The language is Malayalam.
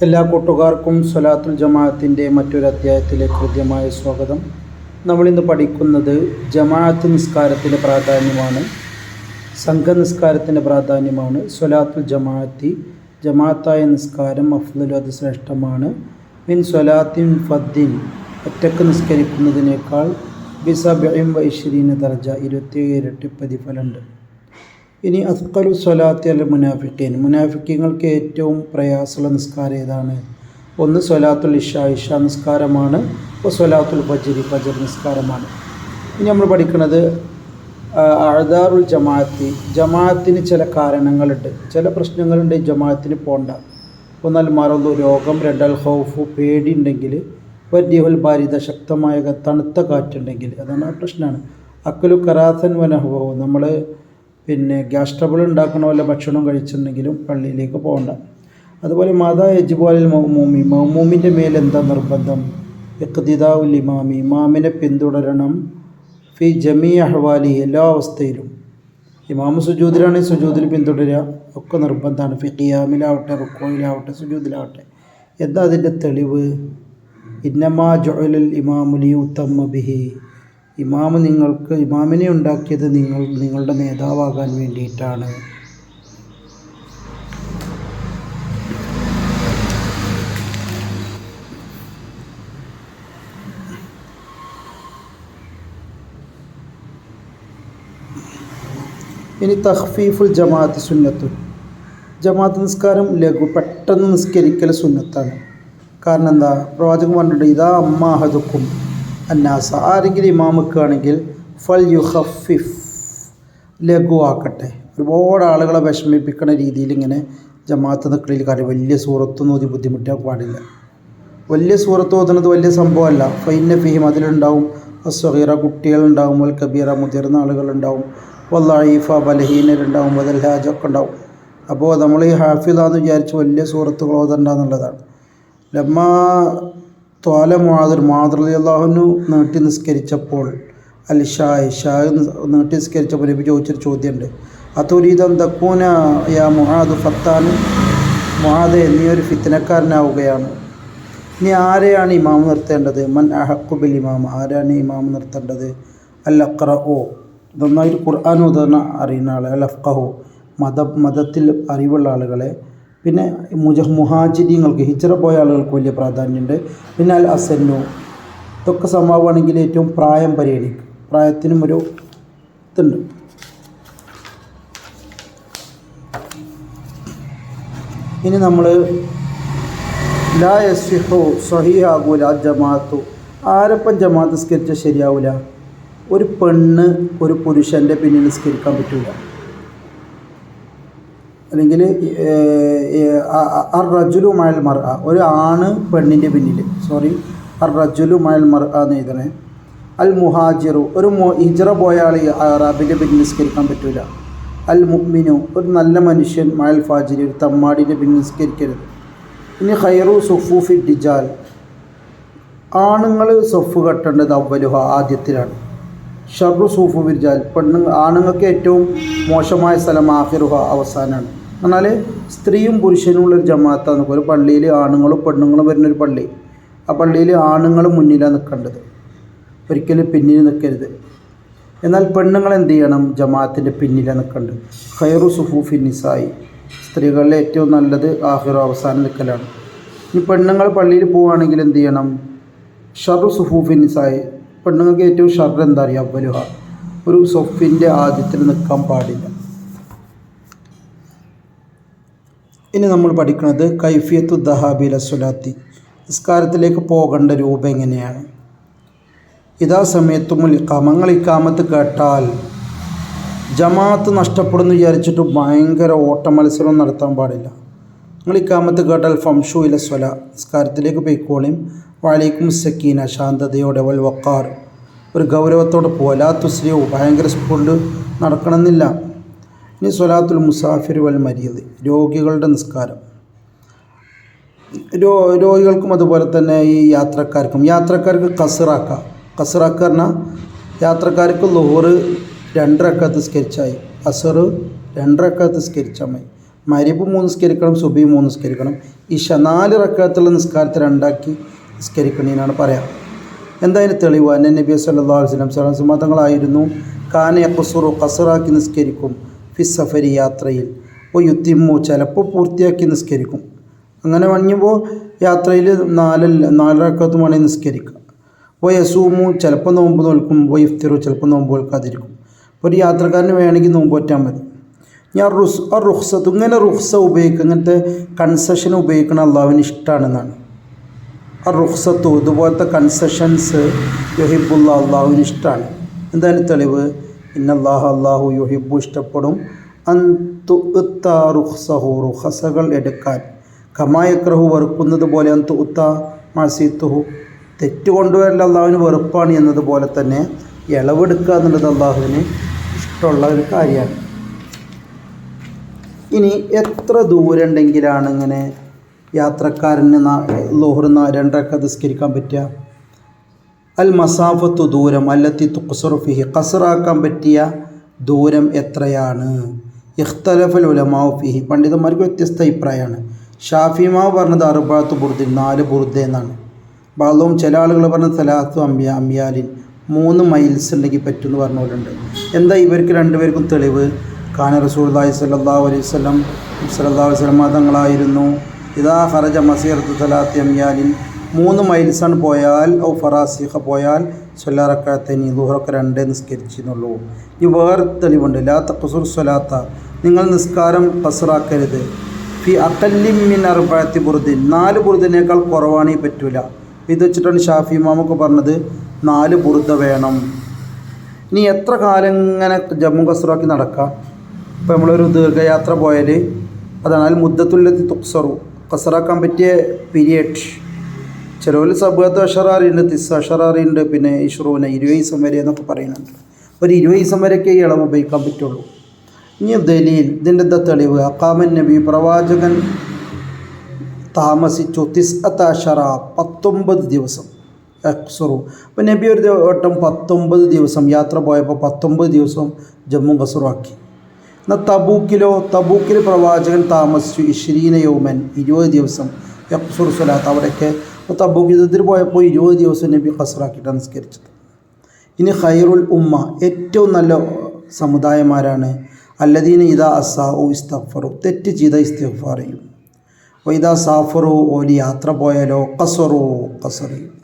എല്ലാ കൂട്ടുകാർക്കും സ്വലാത്തുൽ ജമാഅത്തിൻ്റെ മറ്റൊരു അധ്യായത്തിലേക്ക് ഹൃദ്യമായ സ്വാഗതം. നമ്മളിന്ന് പഠിക്കുന്നത് ജമാഅത്ത് നിസ്കാരത്തിൻ്റെ പ്രാധാന്യമാണ്, സംഘനിസ്കാരത്തിൻ്റെ പ്രാധാന്യമാണ്. സ്വലാത്തുൽ ജമാഅത്തി, ജമാഅത്തായ നിസ്കാരം അഫ്ളലു, അത് ശ്രേഷ്ഠമാണ്. മിൻ സ്വലാത്തിൻ ഫദ്ദിൻ, ഒറ്റക്ക് നിസ്കരിക്കുന്നതിനേക്കാൾ ബിസബഇൻ വ ഇശ്രീന ദർജ, 27 ഇരട്ടി പ്രതിഫലമുണ്ട്. ഇനി അസ്ഖലു സ്വലാത്തി അൽ മുനാഫിഖീൻ, മുനാഫിക്കീങ്ങൾക്ക് ഏറ്റവും പ്രയാസമുള്ള നിസ്കാരം ഏതാണ്? ഒന്ന് സ്വലാത്തുൽ ഇഷാ നിസ്കാരമാണ്. ഇപ്പോൾ സ്വലാത്തുൽ ഫജ്ർ നിസ്കാരമാണ്. ഇനി നമ്മൾ പഠിക്കുന്നത് അഅ്ദാറുൽ ജമാഅത്തി, ജമാഅത്തിന് ചില കാരണങ്ങളുണ്ട്, ചില പ്രശ്നങ്ങളുണ്ട് ജമാഅത്തിന് പോകണ്ട. ഒന്നൽ മറദു, രോഗം. രണ്ടൽ ഖൗഫ്, പേടി ഉണ്ടെങ്കിൽ. വദ്യഹുൽ ബാരിദ, ശക്തമായ തണുത്ത കാറ്റുണ്ടെങ്കിൽ, അതാണ് ആ പ്രശ്നമാണ്. അക്കലു കറാസൻ വനഹുവു, നമ്മൾ ഗ്യാസ് ട്രബിൾ ഉണ്ടാക്കണ വല്ല ഭക്ഷണം കഴിച്ചിട്ടുണ്ടെങ്കിലും പള്ളിയിലേക്ക് പോകണ്ട. അതുപോലെ മാതാ യജ്ബുൽ മൗമൂമി, മൗമൂമിൻ്റെ മേൽ എന്താ നിർബന്ധം? ഇഖ്തിദാഉൽ ഇമാമി, ഇമാമിനെ പിന്തുടരണം. ഫി ജമീ അഹ്വാലി, എല്ലാ അവസ്ഥയിലും. ഇമാമ് സുജൂദിലാണെങ്കിൽ സുജൂദിൽ പിന്തുടരുക, ഒക്കെ നിർബന്ധമാണ്. ഫി ഖിയാമിലാവട്ടെ, റുക്കൂയിലാവട്ടെ, സുജൂദിലാവട്ടെ. എന്താ അതിൻ്റെ തെളിവ്? ഇന്നമാ ജുഅലൽ ഇമാമു ലിയുതമ്മ ബിഹി, ഇമാമിനെ ഉണ്ടാക്കിയത് നിങ്ങളുടെ നേതാവാകാൻ വേണ്ടിയിട്ടാണ്. ഇനി തഖ്ഫീഫുൽ ജമാഅത്ത് സുന്നത്തു, ജമാഅത്ത് നിസ്കാരം ലഘു, പെട്ടെന്ന് നിസ്കരിക്കൽ സുന്നത്താണ്. കാരണം എന്താ? പ്രവാചകൻ പറഞ്ഞിട്ടുണ്ട്, ഇദാ അമ്മാഹദുക്കും അന്നാസ, ആരെങ്കിലും ഇമാമുക്കാണെങ്കിൽ ഫൽ യുഖഫിഫ്, ലഘുവാക്കട്ടെ. ഒരുപാട് ആളുകളെ വിഷമിപ്പിക്കുന്ന രീതിയിൽ ഇങ്ങനെ ജമാഅത്ത് നിൽക്കലിൽ കാര്യം. വലിയ സൂറത്തൊന്നും ഓതി ബുദ്ധിമുട്ടാൻ പാടില്ല. വലിയ സൂറത്ത് ഓതുന്നത് വലിയ സംഭവമല്ല. ഫൈന ഫീഹിം, അതിലുണ്ടാവും അസ്സഗീറ, കുട്ടികളുണ്ടാവും. വൽ കബീറ, മുതിർന്ന ആളുകളുണ്ടാവും. വല്ലഈഫ, ബലഹീനരുണ്ടാവും. വദൽഹാജൊക്കെ ഉണ്ടാവും. അപ്പോൾ നമ്മൾ ഈ ഹാഫിളാന്ന് വിചാരിച്ച് വലിയ സൂറത്തുകൾ ഓതണ്ടെന്നുള്ളതാണ്. ലമ്മ ത്വാല മുആദ് റളിയല്ലാഹു അൻഹു നീട്ടി നിസ്കരിച്ചപ്പോൾ, ഇഷാ നീട്ടി നിസ്കരിച്ചപ്പോൾ നബി ചോദിച്ചൊരു ചോദ്യമുണ്ട്, അതുരീദൻ തകൂന യാ മുആദ് ഫത്താൻ, മുആദ് നീ ഒരു ഫിത്നക്കാരനാവുകയാണ്, ഇനി ആരെയാണ് ഇമാം നിർത്തേണ്ടത്? മൻ അഹഖു ബിൽ ഇമാം, ആരാണ് ഇമാം നിർത്തേണ്ടത്? അൽ അഖ്റഉ, നന്നായിട്ട് ഖുർആൻ ഓതാൻ അറിയുന്ന ആൾ. അൽ അഫ്ഖഹു, മതത്തിൽ അറിവുള്ള ആളുകളെ. പിന്നെ മുഹാജിരിങ്ങൾക്ക്, ഹിജ്റ പോയ ആളുകൾക്ക് വലിയ പ്രാധാന്യമുണ്ട്. പിന്നെ അൽ അസന്നു, ഇതൊക്കെ സംഭവമാണെങ്കിൽ ഏറ്റവും പ്രായം പരിഗണിക്കും, പ്രായത്തിനും ഒരു ഇതുണ്ട്. ഇനി നമ്മൾ ലാ യസ്ഹിഹു, സ്വഹീഹാകൂല ജമാഅത്തു, ആരപ്പം ജമാഅത്ത് നിസ്കരിച്ചാൽ ശരിയാവില്ല? ഒരു പെണ്ണ് ഒരു പുരുഷൻ്റെ പിന്നിൽ നിസ്കരിക്കാൻ പറ്റില്ല. അല്ലെങ്കിൽ അർ റജുലു മഅൽ മർഅ, ഒരു ആണ് പെണ്ണിൻ്റെ പിന്നിൽ, അർ റജുലു മഅൽ മർഅ എന്ന് എഴുതണേ. അൽ മുഹാജിറു, ഒരു ഹിജ്റ പോയ ആൾ അറാബിൻ്റെ പിന്നിൽ നിസ്കരിക്കാൻ പറ്റില്ല. അൽ മുഅ്മിനു, ഒരു നല്ല മനുഷ്യൻ മഅൽ ഫാജിരി, ഒരു തമ്മാടിൻ്റെ പിന്നിൽ നിസ്കരിക്കരുത്. ഇനി ഖൈറു സുഫൂഫി ഡിജാൽ, ആണുങ്ങൾ സൊഫ് കെട്ടേണ്ടത് അവലുഹ, ആദ്യത്തിലാണ്. ഷർറു സൂഫു വിർജാൽ, ആണുങ്ങൾക്ക് ഏറ്റവും മോശമായ സ്ഥലം ആഖിറുഹ, അവസാനമാണ്. എന്നാൽ സ്ത്രീയും പുരുഷനുമുള്ളൊരു ജമാഅത്താണ്. ഒരു പള്ളിയിൽ ആണുങ്ങളും പെണ്ണുങ്ങളും വരുന്നൊരു പള്ളി, ആ പള്ളിയിൽ ആണുങ്ങൾ മുന്നിലാണ് നിൽക്കേണ്ടത്, ഒരിക്കലും പിന്നിൽ നിൽക്കരുത്. എന്നാൽ പെണ്ണുങ്ങൾ എന്ത് ചെയ്യണം? ജമാഅത്തിൻ്റെ പിന്നിലാണ് നിൽക്കേണ്ടത്. ഖൈറു സുഫൂഫി നിസായി, സ്ത്രീകളിലെ ഏറ്റവും നല്ലത് ആഖിറു, അവസാനം നിൽക്കലാണ്. ഇനി പെണ്ണുങ്ങൾ പള്ളിയിൽ പോവുകയാണെങ്കിൽ എന്ത് ചെയ്യണം? ഷർറു സുഫൂഫി നിസായി, പെണ്ണുങ്ങൾക്ക് ഏറ്റവും ഷർറ് എന്താ അറിയാം? അവലുഹ, ഒരു സൊഫിൻ്റെ ആദ്യത്തിൽ നിൽക്കാൻ പാടില്ല. ഇനി നമ്മൾ പഠിക്കുന്നത് കൈഫിയത്തു ദഹാബി ഇല സ്വലാത്തി, നിസ്കാരത്തിലേക്ക് പോകേണ്ട രൂപം എങ്ങനെയാണ്? ഇതാ സമയത്തുമുൽ ഇഖാമ, നിങ്ങൾ ഇഖാമത്ത് കേട്ടാൽ ജമാഅത്ത് നഷ്ടപ്പെടുന്നു വിചാരിച്ചിട്ട് ഭയങ്കര ഓട്ട മത്സരം നടത്താൻ പാടില്ല. നിങ്ങൾ ഇഖാമത്ത് കേട്ടാൽ ഫംഷു ഇല സ്വല, നിസ്കാരത്തിലേക്ക് പോയിക്കോളിയും. വഅലൈക്കും സക്കീന, ശാന്തതയോടെ. വൽ വഖാർ, ഒരു ഗൗരവത്തോടെ പോവുക. ലാ തുസ്രിഉ, ഭയങ്കര സ്പീഡിൽ നടക്കണമെന്നില്ല. ഇനി സ്വലാത്തുൽ മുസാഫിർ വൽ മരീദ്, രോഗികളുടെ നിസ്കാരം. രോഗികൾക്കും അതുപോലെ തന്നെ ഈ യാത്രക്കാർക്ക് കസറാക്ക പറഞ്ഞാൽ യാത്രക്കാർക്ക് ളുഹർ 2 റക്അത്ത് നിസ്കരിച്ചായി, അസർ 2 റക്അത്ത് നിസ്കരിച്ചാൽ മതി. മഗ്‌രിബ് 3 നിസ്കരിക്കണം, സുബഹി 3 നിസ്കരിക്കണം, ഇശ 4 റക്അത്തുള്ള നിസ്കാരത്തെ 2 ആക്കി നിസ്കരിക്കണേനാണ് പറയാം. എന്തായാലും തെളിവ് അന്ന നബി സല്ലല്ലാഹു അലൈഹി വസല്ലം തങ്ങളായിരുന്നു കാന യഖ്സുറു ഖസ്റാക്കി നിസ്കരിക്കും ഫി സഫരി യാത്രയിൽ, ഓ യുത്തിമ്മു ചിലപ്പോൾ പൂർത്തിയാക്കി നിസ്കരിക്കും. അങ്ങനെ വഞ്ഞപ്പോൾ യാത്രയിൽ 4 റക്അത്ത് വേണമെങ്കിൽ നിസ്കരിക്കുക. ഓ യസൂമു ചിലപ്പോൾ നോമ്പ് നോൽക്കും, ഓ ഇഫ്തിറു ചിലപ്പോൾ നോമ്പ് നോൽക്കാതിരിക്കും. ഒരു യാത്രക്കാരന് വേണമെങ്കിൽ നോമ്പ് പറ്റാൻ മതി. ഞാൻ റുഖ്സത്ത് ഇങ്ങനെ റുഖ്സ ഉപയോഗിക്കുക, ഇങ്ങനത്തെ കൺസെഷൻ ഉപയോഗിക്കണം അള്ളാഹുവിന് ഇഷ്ടമാണെന്നാണ്. റുഖ്സത്തു ഇതുപോലത്തെ കൺസെഷൻസ് യുഹിബുള്ള അള്ളാഹുവിന് ഇഷ്ടമാണ്. എന്തായാലും തെളിവ് അള്ളാഹു യുഹിബു ഇഷ്ടപ്പെടും റുഖ്സഹു റുഖസകൾ എടുക്കാൻ, കമായക്രഹു വെറുക്കുന്നത് പോലെ മാസിത്തുഹു തെറ്റ് കൊണ്ടുവരൽ അള്ളാഹുവിന് വെറുപ്പാണ് എന്നതുപോലെ തന്നെ ഇളവെടുക്കുക എന്നുള്ളത് അള്ളാഹുവിന് ഇഷ്ടമുള്ള ഒരു കാര്യമാണ്. ഇനി എത്ര ദൂരം ഉണ്ടെങ്കിലാണ് ഇങ്ങനെ യാത്രക്കാരന് ളുഹ്ർ 2 റക്അത്ത് നിസ്കരിക്കാൻ പറ്റുക? അൽ മസാഫത്തു ദൂരം അല്ലത്തി തുഖ്സറു ഫിഹി ഖസ്റാക്കാൻ പറ്റിയ ദൂരം എത്രയാണ്? ഇഖ്തലഫൽ ഉലമാഉ ഫിഹി പണ്ഡിതന്മാർക്ക് വ്യത്യസ്ത അഭിപ്രായമാണ്. ഷാഫിമാവ് പറഞ്ഞത് 4 ബുർദിൻ 4 ബുർദ എന്നാണ്. ബാലും ചില ആളുകൾ പറഞ്ഞത് 3 അംയാലിൻ 3 മൈൽസ് ഉണ്ടെങ്കിൽ പറ്റുമെന്ന് പറഞ്ഞവരുണ്ട്. എന്താ ഇവർക്ക് രണ്ടുപേർക്കും തെളിവ്? കാന റസൂലുള്ളാഹി സ്വല്ലല്ലാഹു അലൈഹി വസല്ലം തങ്ങളായിരുന്നു ഇദാ ഖറജ മസീറത്തു 3 അംയാലിൻ 3 മൈൽസാണ് പോയാൽ ഔ ഫറാസിഖ പോയാൽ സ്വലാ റക്അത്തൈനി ളുഹ്റൊക്കെ 2 നിസ്കരിച്ചിരുന്നുള്ളൂ. ഈ വേറെ തെളിവുണ്ട്. ലാ തഖ്സുർ സ്വലാത്ത നിങ്ങൾ നിസ്കാരം ഖസ്റാക്കരുത് ഫി അഖല്ലി മിൻ 4 ബുർദിൻ 4 ബുർദിനേക്കാൾ കുറവാണ് ഈ പറ്റൂല. ഇത് വെച്ചിട്ടാണ് ഷാഫി ഇമാമൊക്കെ പറഞ്ഞത് 4 ബുർദ വേണം. ഇനി എത്ര കാലം ഇങ്ങനെ ജമ്മു ഖസ്റാക്കി നടക്കാം? ഇപ്പോൾ നമ്മളൊരു ദീർഘയാത്ര പോയാൽ അതാണ് അൽ മുദ്ദത്തുല്ലത്തി തുഖ്സറു ഖസ്റാക്കാൻ പറ്റിയ പീരിയഡ്. ചിലവർ 7 അഷറാറുണ്ട്, 9 അഷറാറുണ്ട്, പിന്നെ 20 ദിവസം വരെ എന്നൊക്കെ പറയുന്നുണ്ട്. ഒരു 20 ദിവസം വരെയൊക്കെ ഈ ഇളവ് ഉപയോഗിക്കാൻ പറ്റുള്ളൂ. ഇനി ദലീൽ ഇതിൻ്റെ എന്താ തെളിവ്? അഖാമൻ നബി പ്രവാചകൻ താമസിച്ചു 19 ദിവസം യഖ്സുറു. അപ്പോൾ നബി ഒരു വട്ടം 19 ദിവസം യാത്ര പോയപ്പോൾ 19 ദിവസം ജമ്മു ഖസ്റാക്കി. എന്നാൽ തബൂക്കിൽ പ്രവാചകൻ താമസിച്ചു 20 യൗമൻ 20 ദിവസം യഖ്സുറു സ്വലാത്ത്. അവിടെയൊക്കെ തബൂക്ക് യുദ്ധത്തിൽ പോയപ്പോൾ 20 ദിവസം നബി ഖസ്റാക്കിയിട്ടാണ് നിസ്കരിച്ചത്. ഇനി ഖൈറുൽ ഉമ്മ ഏറ്റവും നല്ല സമുദായമാരാണ് അല്ലദീന ഇദാ അസ്സാഉ ഇസ്തഗ്ഫറു തെറ്റ് ചെയ്ത ഇസ്തിഗ്ഫാർ ചെയ്യും. ഇദാ സാഫറു ഓലി യാത്ര പോയാലോ ഖസ്റു ചെയ്യും.